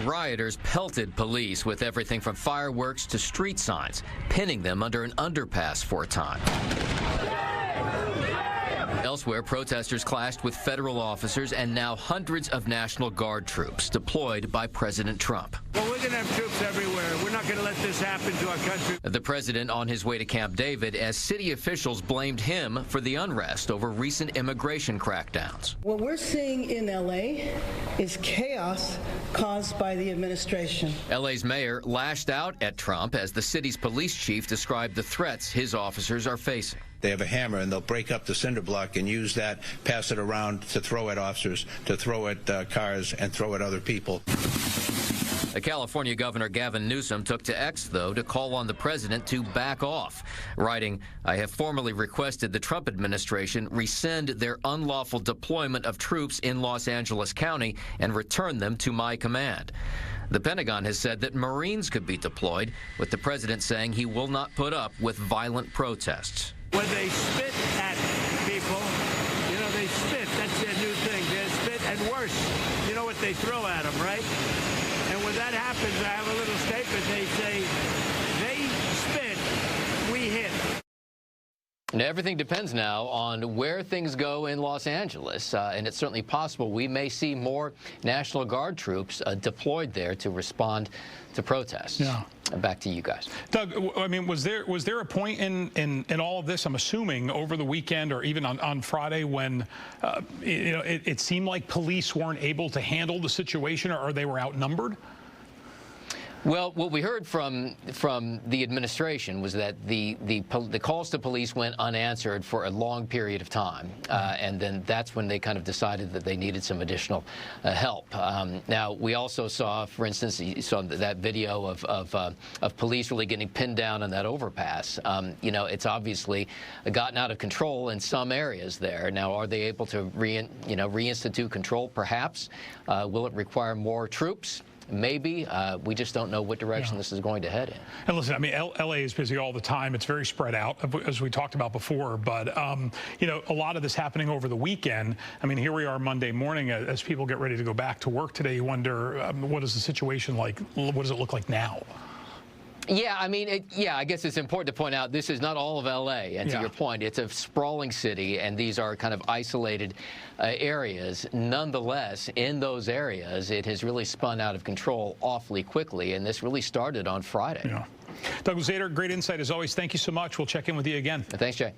rioters pelted police with everything from fireworks to street signs, pinning them under an underpass for a time. Elsewhere, protesters clashed with federal officers and now hundreds of National Guard troops deployed by President Trump. Well, we're going to have troops everywhere. We're not going to let this happen to our country. The president on his way to Camp David as city officials blamed him for the unrest over recent immigration crackdowns. What we're seeing in L.A. is chaos caused by the administration. L.A.'s mayor lashed out at Trump as the city's police chief described the threats his officers are facing. They have a hammer, and they'll break up the cinder block and use that, pass it around to throw at officers, to throw at cars, and throw at other people. The California Governor Gavin Newsom took to X, though, to call on the president to back off, writing, "I have formally requested the Trump administration rescind their unlawful deployment of troops in Los Angeles County and return them to my command." The Pentagon has said that Marines could be deployed, with the president saying he will not put up with violent protests. When they spit at people, you know, they spit. That's their new thing. They spit, and worse, you know what they throw at them, right? And when that happens, I have a little statement. They say, they spit, we hit. Now, everything depends now on where things go in Los Angeles, and it's certainly possible we may see more National Guard troops deployed there to respond to protests. Yeah. Back to you guys. Doug, I mean, was there a point in all of this, I'm assuming, over the weekend or even on Friday when, you know, it seemed like police weren't able to handle the situation or they were outnumbered? Well, what we heard from the administration was that the calls to police went unanswered for a long period of time, and then that's when they kind of decided that they needed some additional help. Now, we also saw, for instance, you saw that video of police really getting pinned down on that overpass. You know, it's obviously gotten out of control in some areas there. Now, are they able to reinstitute control? Perhaps. Will it require more troops? Maybe. We just don't know what direction this is going to head in. And listen, I mean, L.A. is busy all the time. It's very spread out, as we talked about before. But, you know, a lot of this happening over the weekend. I mean, here we are Monday morning. As people get ready to go back to work today, you wonder, what is the situation like? What does it look like now? Yeah, I mean, I guess it's important to point out this is not all of L.A., and to your point, it's a sprawling city, and these are kind of isolated areas. Nonetheless, in those areas, it has really spun out of control awfully quickly, and this really started on Friday. Yeah. Doug Zader, great insight as always. Thank you so much. We'll check in with you again. Thanks, Jay.